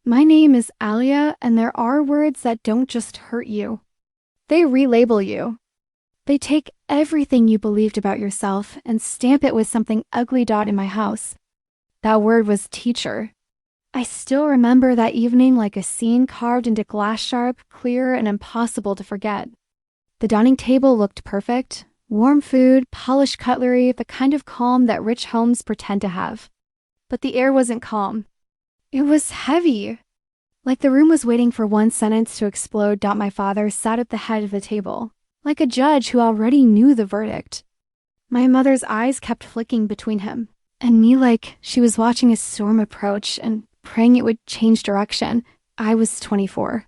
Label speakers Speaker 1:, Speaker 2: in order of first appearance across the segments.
Speaker 1: My name is Alyaa, and there are words that don't just hurt you. They relabel you. They take everything you believed about yourself and stamp it with something ugly in my house. That word was teacher. I still remember that evening like a scene carved into glass sharp, clear, and impossible to forget. The dining table looked perfect. Warm food, polished cutlery, the kind of calm that rich homes pretend to have. But the air wasn't calm. It was heavy. Like the room was waiting for one sentence to explode. My father sat at the head of the table, like a judge who already knew the verdict. My mother's eyes kept flicking between him and me like she was watching a storm approach and praying it would change direction. I was 24.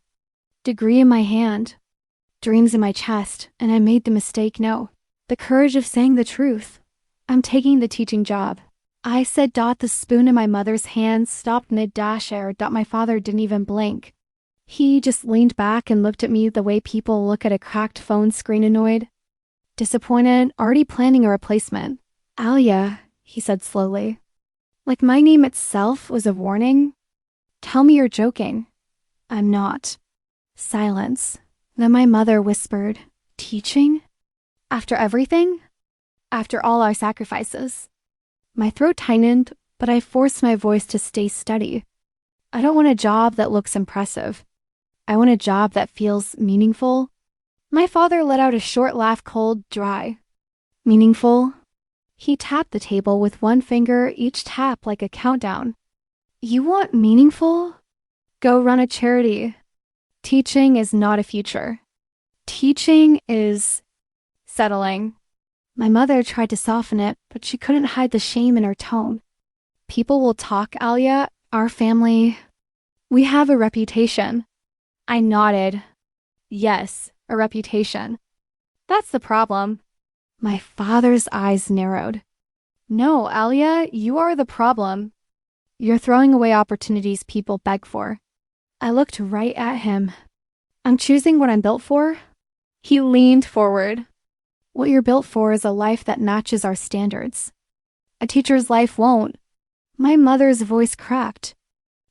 Speaker 1: Degree in my hand, dreams in my chest, and I made the mistake the courage of saying the truth. I'm taking the teaching job. I said. The spoon in my mother's hand stopped mid-dash air. My father didn't even blink. He just leaned back and looked at me the way people look at a cracked phone screen, annoyed, disappointed, already planning a replacement. Alyaa, he said slowly. Like my name itself was a warning. Tell me you're joking. I'm not. Silence. Then my mother whispered, teaching? After everything? After all our sacrifices? My throat tightened, but I forced my voice to stay steady. I don't want a job that looks impressive. I want a job that feels meaningful. My father let out a short laugh, cold, dry. Meaningful? He tapped the table with one finger, each tap like a countdown. You want meaningful? Go run a charity. Teaching is not a future. Teaching is settling. My mother tried to soften it, but she couldn't hide the shame in her tone. People will talk, Alyaa. Our family, we have a reputation. I nodded. Yes, a reputation. That's the problem. My father's eyes narrowed. No, Alyaa, you are the problem. You're throwing away opportunities people beg for. I looked right at him. I'm choosing what I'm built for? He leaned forward. What you're built for is a life that matches our standards. A teacher's life won't. My mother's voice cracked.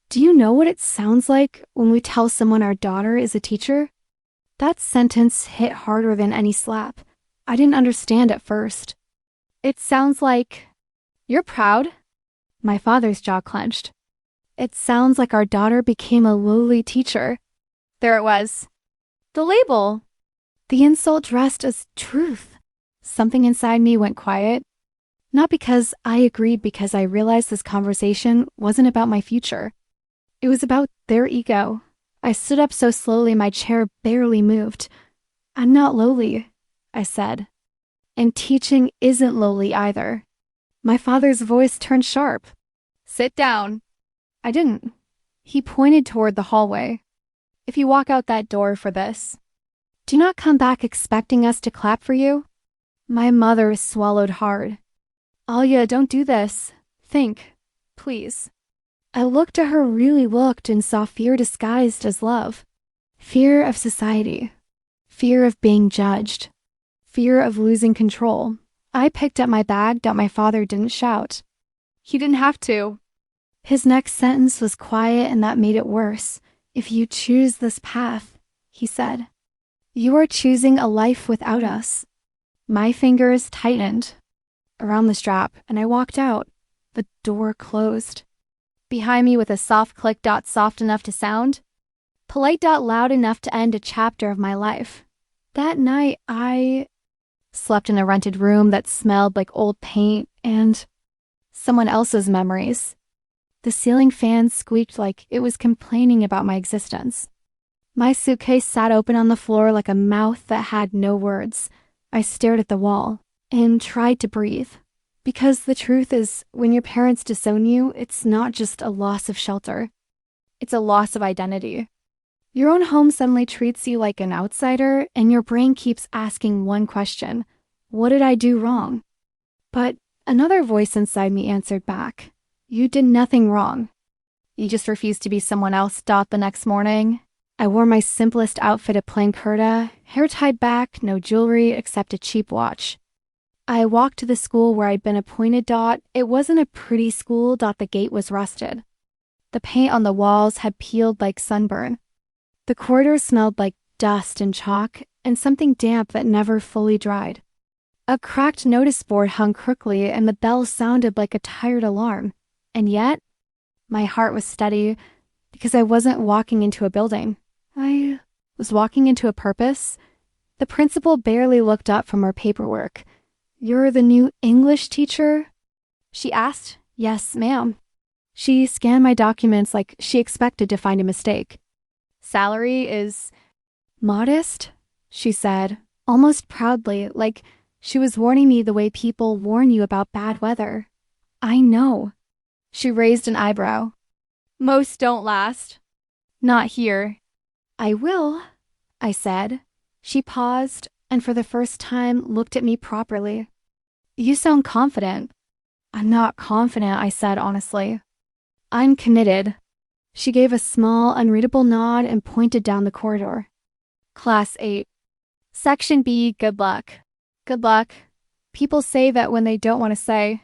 Speaker 1: Do you know what it sounds like when we tell someone our daughter is a teacher? That sentence hit harder than any slap. I didn't understand at first. It sounds like, you're proud? My father's jaw clenched. It sounds like our daughter became a lowly teacher. There it was. The label. The insult dressed as truth. Something inside me went quiet. Not because I agreed, because I realized this conversation wasn't about my future. It was about their ego. I stood up so slowly my chair barely moved. I'm not lowly, I said. And teaching isn't lowly either. My father's voice turned sharp. Sit down. I didn't. He pointed toward the hallway. If you walk out that door for this, do not come back expecting us to clap for you. My mother swallowed hard. Alyaa, don't do this. Think, please. I looked at her, really looked, and saw fear disguised as love. Fear of society. Fear of being judged. Fear of losing control. I picked up my bag. My father didn't shout. He didn't have to. His next sentence was quiet, and that made it worse. If you choose this path, he said, you are choosing a life without us. My fingers tightened around the strap, and I walked out. The door closed. Behind me with a soft click. Soft enough to sound. Polite. Loud enough to end a chapter of my life. That night, I slept in a rented room that smelled like old paint and someone else's memories. The ceiling fan squeaked like it was complaining about my existence. My suitcase sat open on the floor like a mouth that had no words. I stared at the wall and tried to breathe. Because the truth is, when your parents disown you, it's not just a loss of shelter. It's a loss of identity. Your own home suddenly treats you like an outsider, and your brain keeps asking one question: what did I do wrong? But another voice inside me answered back. You did nothing wrong. You just refused to be someone else. The next morning, I wore my simplest outfit, a plain kurta, hair tied back, no jewelry except a cheap watch. I walked to the school where I'd been appointed. It wasn't a pretty school. The gate was rusted. The paint on the walls had peeled like sunburn. The corridor smelled like dust and chalk and something damp that never fully dried. A cracked notice board hung crookily and the bell sounded like a tired alarm. And yet, my heart was steady because I wasn't walking into a building. I was walking into a purpose. The principal barely looked up from her paperwork. "You're the new English teacher?" she asked. "Yes, ma'am." She scanned my documents like she expected to find a mistake. "Salary is modest," she said, almost proudly, like she was warning me the way people warn you about bad weather. "I know." She raised an eyebrow. "Most don't last." "Not here." "I will," I said. She paused and for the first time looked at me properly. "You sound confident." "I'm not confident," I said honestly. "I'm committed." She gave a small, unreadable nod and pointed down the corridor. "Class 8. Section B, good luck." "Good luck." People say that when they don't want to say.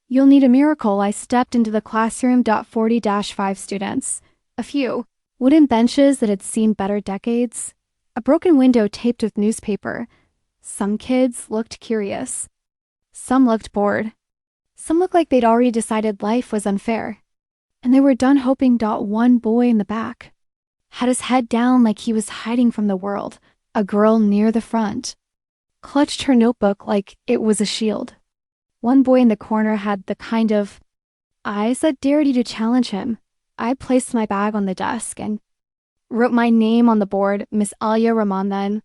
Speaker 1: "You'll need a miracle." I stepped into the classroom. 40-5 students. A few. Wooden benches that had seen better decades. A broken window taped with newspaper. Some kids looked curious. Some looked bored. Some looked like they'd already decided life was unfair. And they were done hoping. One boy in the back had his head down like he was hiding from the world. A girl near the front clutched her notebook like it was a shield. One boy in the corner had the kind of eyes that dared you to challenge him. I placed my bag on the desk and wrote my name on the board, Miss Alyaa Rahman then.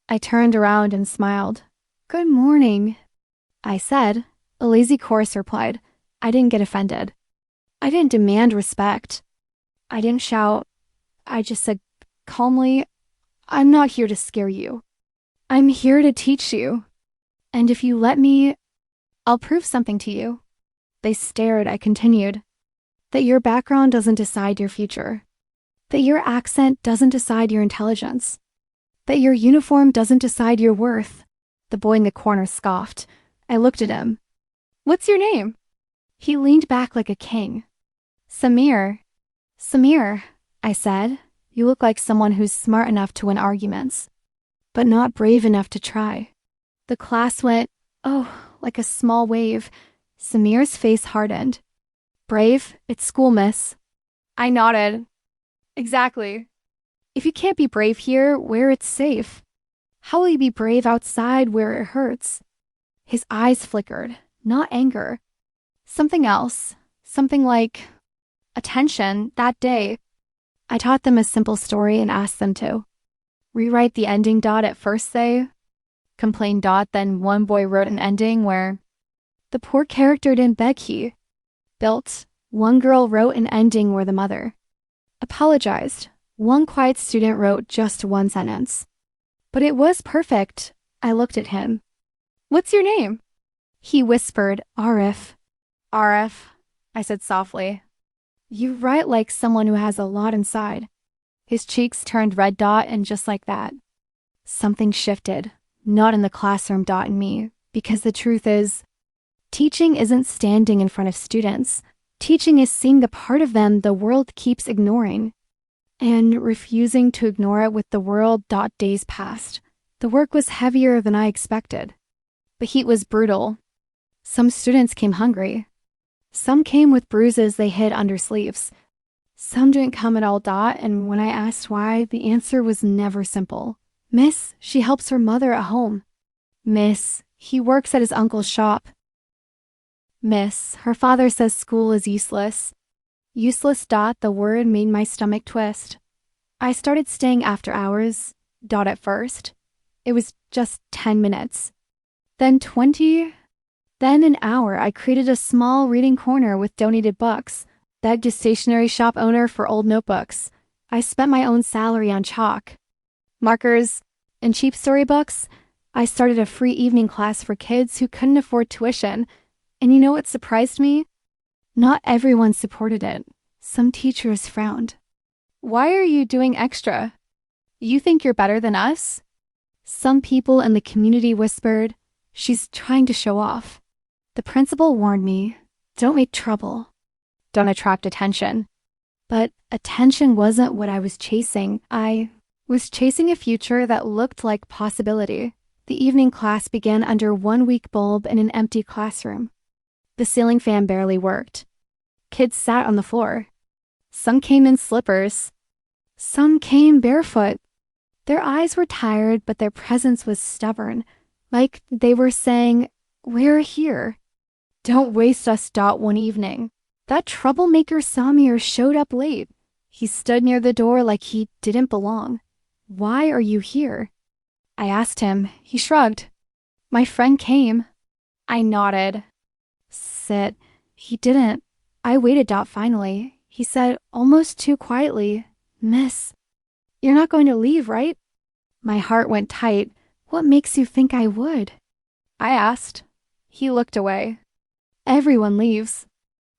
Speaker 1: I turned around and smiled. "Good morning," I said. A lazy chorus replied. I didn't get offended. I didn't demand respect. I didn't shout. I just said calmly, "I'm not here to scare you. I'm here to teach you. And if you let me, I'll prove something to you." They stared. I continued. "That your background doesn't decide your future. That your accent doesn't decide your intelligence. That your uniform doesn't decide your worth." The boy in the corner scoffed. I looked at him. "What's your name?" He leaned back like a king. "Samir." "Samir," I said. "You look like someone who's smart enough to win arguments, but not brave enough to try." The class went, "Oh," like a small wave. Samir's face hardened. "Brave? It's school, miss." I nodded. "Exactly. If you can't be brave here, where it's safe, how will you be brave outside where it hurts?" His eyes flickered, not anger. Something else. Something like attention. That day, I taught them a simple story and asked them to rewrite the ending. At first they complained. Then one boy wrote an ending where the poor character didn't beg, he built. One girl wrote an ending where the mother apologized. One quiet student wrote just one sentence. But it was perfect. I looked at him. "What's your name?" He whispered, "Arif." "Arif," I said softly. "You write like someone who has a lot inside." His cheeks turned red. And just like that, something shifted. Not in the classroom. In me. Because the truth is, teaching isn't standing in front of students. Teaching is seeing the part of them the world keeps ignoring and refusing to ignore it with the world. Days passed. The work was heavier than I expected. The heat was brutal. Some students came hungry. Some came with bruises they hid under sleeves. Some didn't come at all. And when I asked why, the answer was never simple. "Miss, she helps her mother at home." "Miss, he works at his uncle's shop." "Miss, her father says school is useless." Useless. The word made my stomach twist. I started staying after hours. At first, it was just 10 minutes. Then 20. Then an hour. I created a small reading corner with donated books. Begged a stationery shop owner for old notebooks. I spent my own salary on chalk, markers, and cheap storybooks. I started a free evening class for kids who couldn't afford tuition. And you know what surprised me? Not everyone supported it. Some teachers frowned. "Why are you doing extra? You think you're better than us?" Some people in the community whispered, "She's trying to show off." The principal warned me, "Don't make trouble. Don't attract attention." But attention wasn't what I was chasing. I was chasing a future that looked like possibility. The evening class began under one weak bulb in an empty classroom. The ceiling fan barely worked. Kids sat on the floor. Some came in slippers. Some came barefoot. Their eyes were tired, but their presence was stubborn, like they were saying, "We're here. Don't waste us. One evening, that troublemaker saw me or showed up late. He stood near the door like he didn't belong. Why are you here?" I asked him. He shrugged. "My friend came." I nodded. "Sit." He didn't. I waited. Finally, he said, almost too quietly, "Miss, you're not going to leave, right?" My heart went tight. "What makes you think I would?" I asked. He looked away. "Everyone leaves."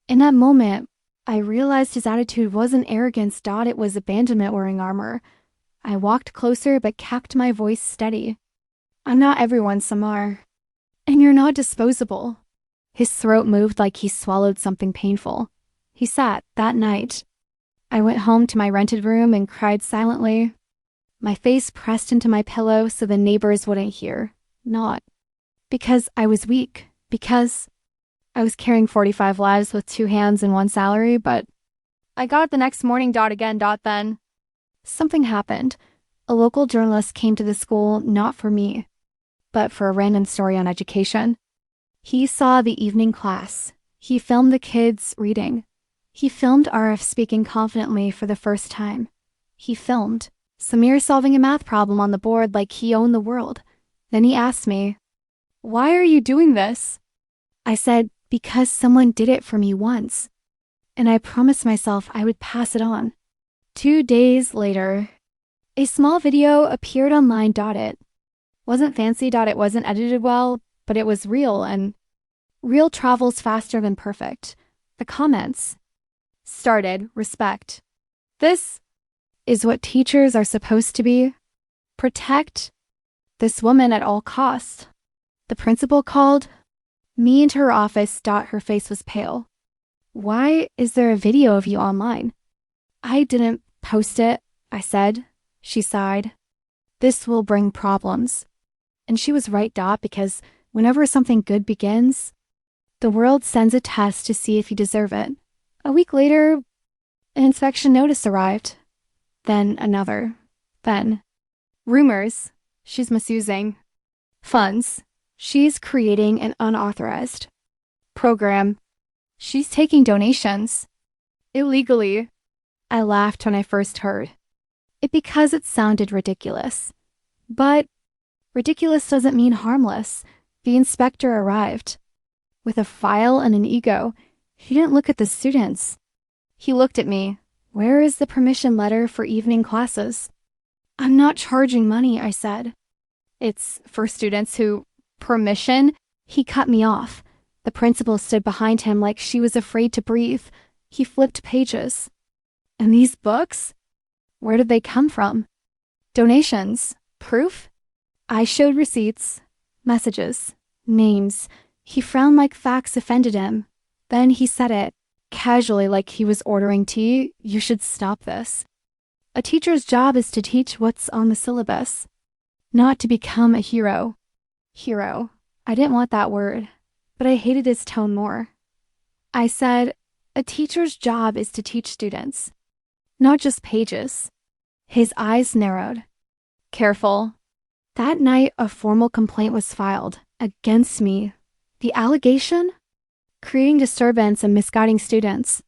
Speaker 1: In that moment, I realized his attitude wasn't arrogance. It was abandonment wearing armor. I walked closer but kept my voice steady. "I'm not everyone, Samar. And you're not disposable." His throat moved like he swallowed something painful. He sat that night. I went home to my rented room and cried silently. My face pressed into my pillow so the neighbors wouldn't hear. Not because I was weak, because I was carrying 45 lives with 2 hands and 1 salary, but I got it the next morning. Again. Then something happened. A local journalist came to the school, not for me, but for a random story on education. He saw the evening class. He filmed the kids reading. He filmed Arif speaking confidently for the first time. He filmed Samir solving a math problem on the board like he owned the world. Then he asked me, "Why are you doing this?" I said, "Because someone did it for me once. And I promised myself I would pass it on." 2 days later, a small video appeared online. It wasn't fancy. It wasn't edited well, but it was real, and real travels faster than perfect. The comments started, "Respect. This is what teachers are supposed to be. Protect this woman at all costs." The principal called me into her office. Her face was pale. "Why is there a video of you online?" "I didn't post it," I said. She sighed. "This will bring problems." And she was right. Because whenever something good begins, the world sends a test to see if you deserve it. A week later, an inspection notice arrived. Then another. Then rumors. She's misusing funds. She's creating an unauthorized program. She's taking donations illegally. I laughed when I first heard it because it sounded ridiculous. But ridiculous doesn't mean harmless. The inspector arrived with a file and an ego. He didn't look at the students. He looked at me. "Where is the permission letter for evening classes?" "I'm not charging money," I said. "It's for students who..." "Permission?" He cut me off. The principal stood behind him like she was afraid to breathe. He flipped pages. "And these books? Where did they come from?" "Donations. Proof?" I showed receipts, messages, names. He frowned like facts offended him. Then he said it, casually like he was ordering tea. "You should stop this. A teacher's job is to teach what's on the syllabus, not to become a hero." Hero. I didn't want that word, but I hated his tone more. I said, "A teacher's job is to teach students, not just pages." His eyes narrowed. "Careful." That night, a formal complaint was filed against me. The allegation? Creating disturbance and misguiding students.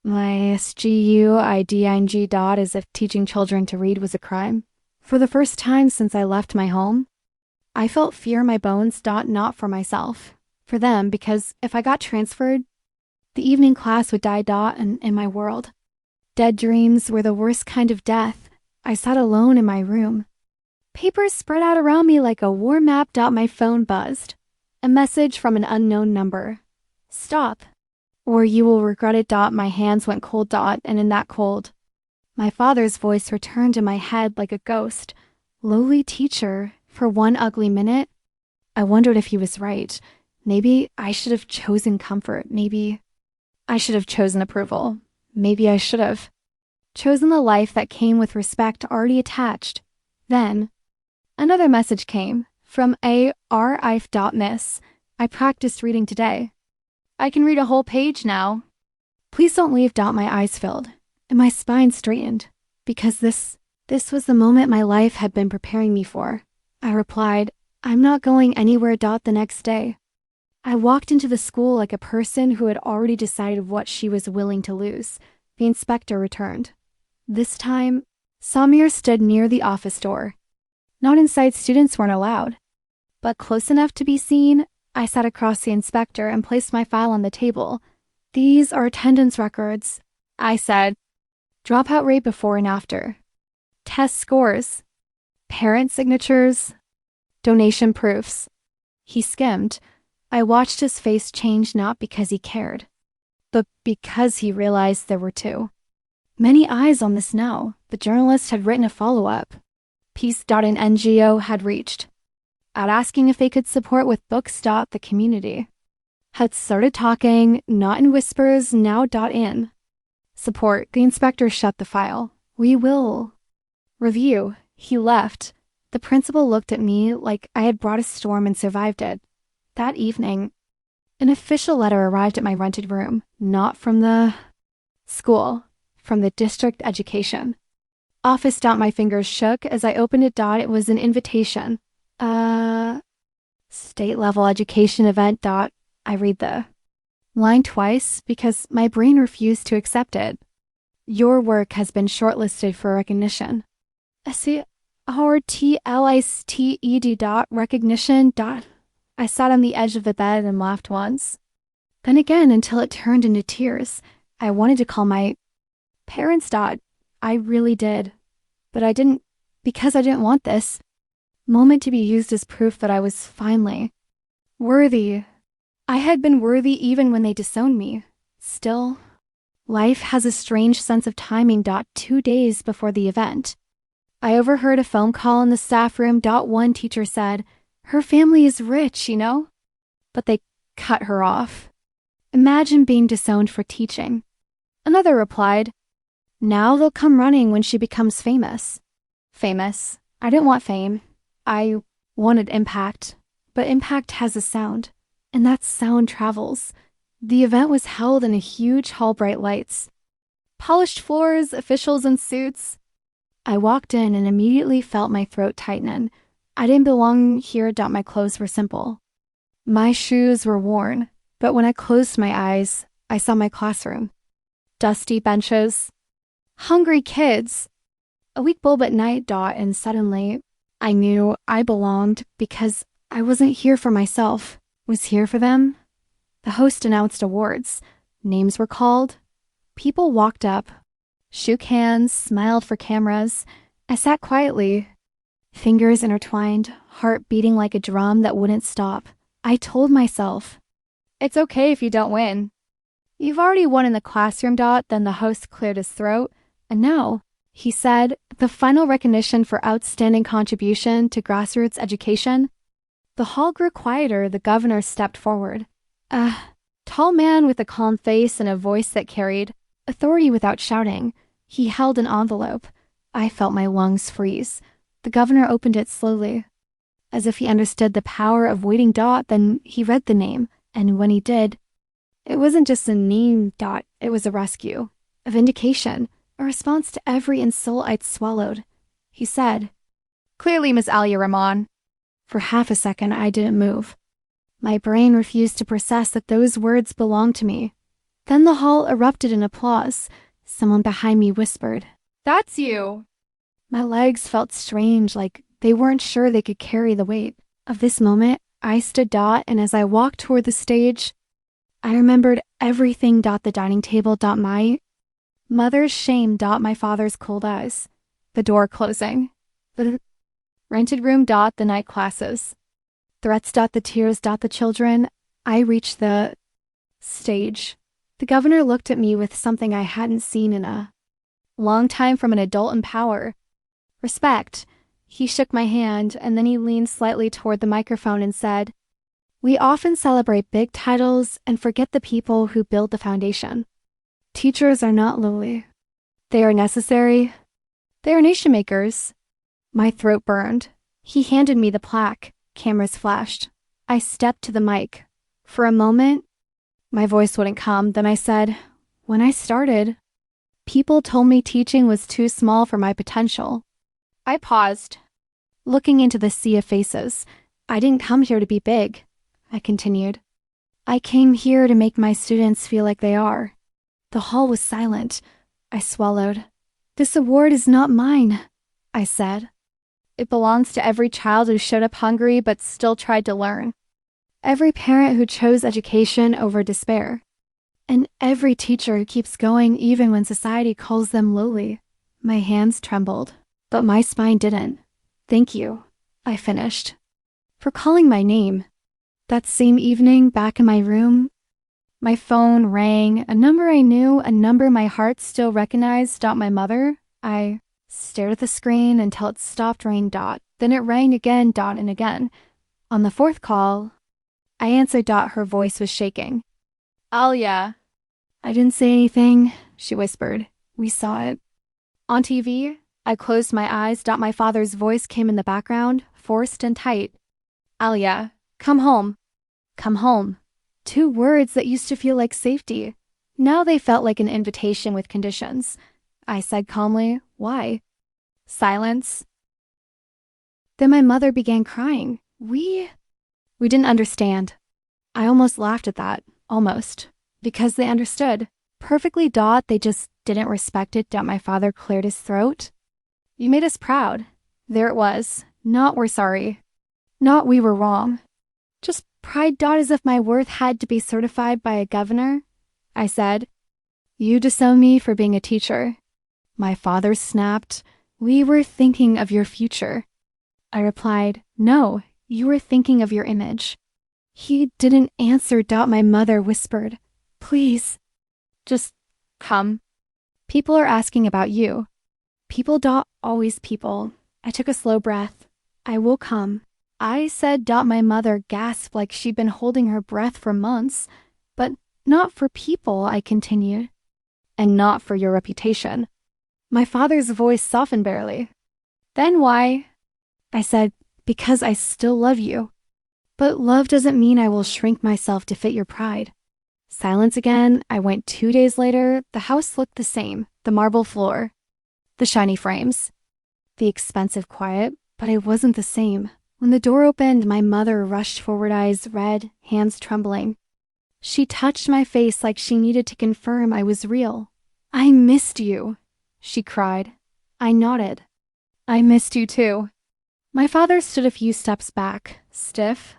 Speaker 1: My SGUIDING. As if teaching children to read was a crime. For the first time since I left my home, I felt fear in my bones. Not for myself, for them, because if I got transferred, the evening class would die. And in my world, dead dreams were the worst kind of death. I sat alone in my room. Papers spread out around me like a war map. My phone buzzed. A message from an unknown number. "Stop, or you will regret it." My hands went cold. And in that cold, my father's voice returned in my head like a ghost. "Lowly teacher, for one ugly minute." I wondered if he was right. Maybe I should have chosen comfort. Maybe I should have chosen approval. Maybe I should have. chosen the life that came with respect already attached. Then, another message came from A.R.I.F.Miss. I practiced reading today. I can read a whole page now. Please don't leave. My eyes filled, and my spine straightened, because this was the moment my life had been preparing me for. I replied, I'm not going anywhere. The next day, I walked into the school like a person who had already decided what she was willing to lose. The inspector returned. This time, Samir stood near the office door. Not inside, students weren't allowed, but close enough to be seen. I sat across the inspector and placed my file on the table. These are attendance records, I said. Dropout rate before and after. Test scores. Parent signatures. Donation proofs. He skimmed. I watched his face change, not because he cared, but because he realized there were two. Many eyes on this now. The journalist had written a follow-up. Peace. An NGO had reached out asking if they could support with books. The community had started talking, not in whispers, now. In support. The inspector shut the file. We will review. He left. The principal looked at me like I had brought a storm and survived it. That evening, an official letter arrived at my rented room, not from the school, from the district education office. My fingers shook as I opened it. It was an invitation. State-level education event. I read the line twice because my brain refused to accept it. Your work has been shortlisted for recognition. SCRTLISTED. Recognition. I sat on the edge of the bed and laughed once. Then again until it turned into tears. I wanted to call my parents. I really did. But I didn't, because I didn't want this moment to be used as proof that I was finally worthy. I had been worthy even when they disowned me. Still, life has a strange sense of timing. 2 days before the event, I overheard a phone call in the staff room. One teacher said, her family is rich, but they cut her off. Imagine being disowned for teaching. Another replied, now they'll come running when she becomes famous. Famous. I didn't want fame. I wanted impact. But impact has a sound, and that sound travels. The event was held in a huge hall, bright lights, polished floors, officials in suits. I walked in and immediately felt my throat tighten. I didn't belong here. My clothes were simple. My shoes were worn, but when I closed my eyes, I saw my classroom. Dusty benches, hungry kids, a weak bulb at night. And suddenly, I knew I belonged because I wasn't here for myself. Was here for them. The host announced awards. Names were called. People walked up, shook hands, smiled for cameras. I sat quietly, fingers intertwined, heart beating like a drum that wouldn't stop. I told myself, it's okay if you don't win. You've already won in the classroom. Then the host cleared his throat. And now, he said, the final recognition for outstanding contribution to grassroots education. The hall grew quieter. The governor stepped forward. A tall man with a calm face and a voice that carried authority without shouting. He held an envelope. I felt my lungs freeze. The governor opened it slowly, as if he understood the power of waiting. Then he read the name, and when he did, it wasn't just a name. It was a rescue, a vindication, a response to every insult I'd swallowed. He said, clearly, Miss Alyaa Rahman. For half a second, I didn't move. My brain refused to process that those words belonged to me. Then the hall erupted in applause. Someone behind me whispered, that's you. My legs felt strange, like they weren't sure they could carry the weight of this moment. I stood. And as I walked toward the stage, I remembered everything. The dining table. My mother's shame. My father's cold eyes. The door closing. The rented room. The night classes. Threats. The tears. The children. I reached the stage. The governor looked at me with something I hadn't seen in a long time from an adult in power. Respect. He shook my hand, and then he leaned slightly toward the microphone and said, we often celebrate big titles and forget the people who build the foundation. Teachers are not lowly. They are necessary. They are nation makers. My throat burned. He handed me the plaque. Cameras flashed. I stepped to the mic. For a moment, my voice wouldn't come. Then I said, when I started, people told me teaching was too small for my potential. I paused, looking into the sea of faces. I didn't come here to be big, I continued. I came here to make my students feel like they are. The hall was silent. I swallowed. This award is not mine, I said. It belongs to every child who showed up hungry but still tried to learn. Every parent who chose education over despair. And every teacher who keeps going even when society calls them lowly. My hands trembled, but my spine didn't. Thank you, I finished. For calling my name. That same evening, back in my room, my phone rang, a number I knew, a number my heart still recognized. My mother. I stared at the screen until it stopped ringing. Then it rang again. And again. On the fourth call, I answered. Her voice was shaking. Alyaa. I didn't say anything, she whispered. We saw it. On TV, I closed my eyes. My father's voice came in the background, forced and tight. Alyaa, come home. Come home. 2 words that used to feel like safety. Now they felt like an invitation with conditions. I said calmly, why? Silence. Then my mother began crying. We didn't understand. I almost laughed at that. Almost. Because they understood. Perfectly. They just didn't respect it. My father cleared his throat. You made us proud. There it was. Not we're sorry. Not we were wrong. Just pride. As if my worth had to be certified by a governor. I said, you disown me for being a teacher. My father snapped. We were thinking of your future. I replied, no, you were thinking of your image. He didn't answer. My mother whispered, please, just come. People are asking about you. People. Always people. I took a slow breath. I will come. I said. My mother gasped like she'd been holding her breath for months. But not for people, I continued. And not for your reputation. My father's voice softened barely. Then why? I said, because I still love you. But love doesn't mean I will shrink myself to fit your pride. Silence again. I went 2 days later. The house looked the same. The marble floor. The shiny frames. The expensive quiet. But I wasn't the same. When the door opened, my mother rushed forward, eyes red, hands trembling. She touched my face like she needed to confirm I was real. I missed you, she cried. I nodded. I missed you too. My father stood a few steps back, stiff,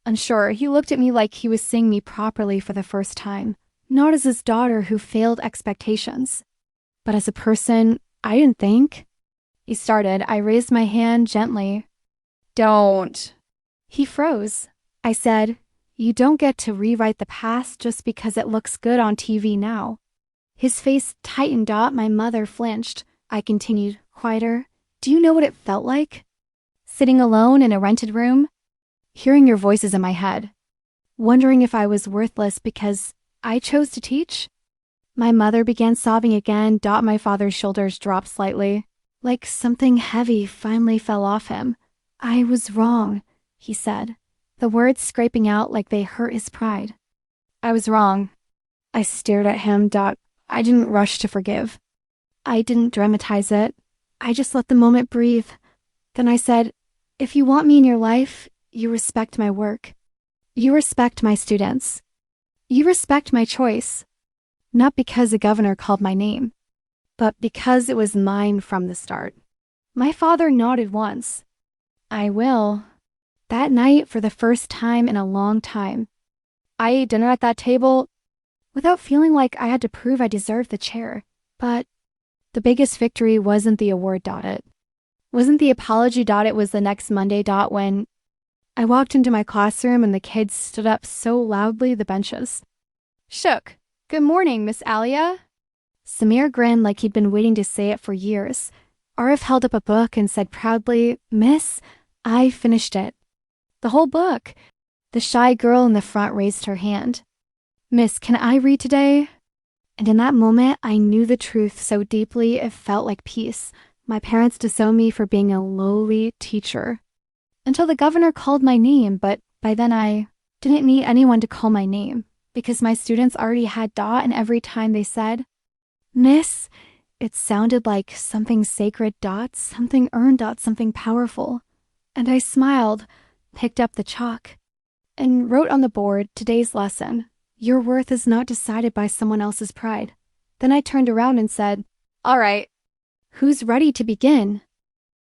Speaker 1: unsure. He looked at me like he was seeing me properly for the first time, not as his daughter who failed expectations, but as a person I didn't think. He started. I raised my hand gently. Don't. He froze. I said, you don't get to rewrite the past just because it looks good on TV now. His face tightened. My mother flinched. I continued, quieter. Do you know what it felt like? Sitting alone in a rented room, hearing your voices in my head, wondering if I was worthless because I chose to teach? My mother began sobbing again. My father's shoulders dropped slightly, like something heavy finally fell off him. I was wrong, he said, the words scraping out like they hurt his pride. I was wrong. I stared at him. I didn't rush to forgive. I didn't dramatize it. I just let the moment breathe. Then I said, if you want me in your life, you respect my work. You respect my students. You respect my choice. Not because a governor called my name, but because it was mine from the start. My father nodded once. I will. That night, for the first time in a long time, I ate dinner at that table without feeling like I had to prove I deserved the chair. But the biggest victory wasn't the award. It wasn't the apology. It was the next Monday. When I walked into my classroom and the kids stood up so loudly the benches shook. Good morning, Miss Alyaa. Samir grinned like he'd been waiting to say it for years. Arif held up a book and said proudly, Miss, I finished it. The whole book. The shy girl in the front raised her hand. Miss, can I read today? And in that moment, I knew the truth so deeply it felt like peace. My parents disowned me for being a lowly teacher. Until the governor called my name, but by then I didn't need anyone to call my name because my students already had Dot, and every time they said, "Miss," it sounded like something sacred, Dot, something earned, Dot, something powerful. And I smiled, picked up the chalk, and wrote on the board today's lesson: "Your worth is not decided by someone else's pride." Then I turned around and said, "All right, who's ready to begin?"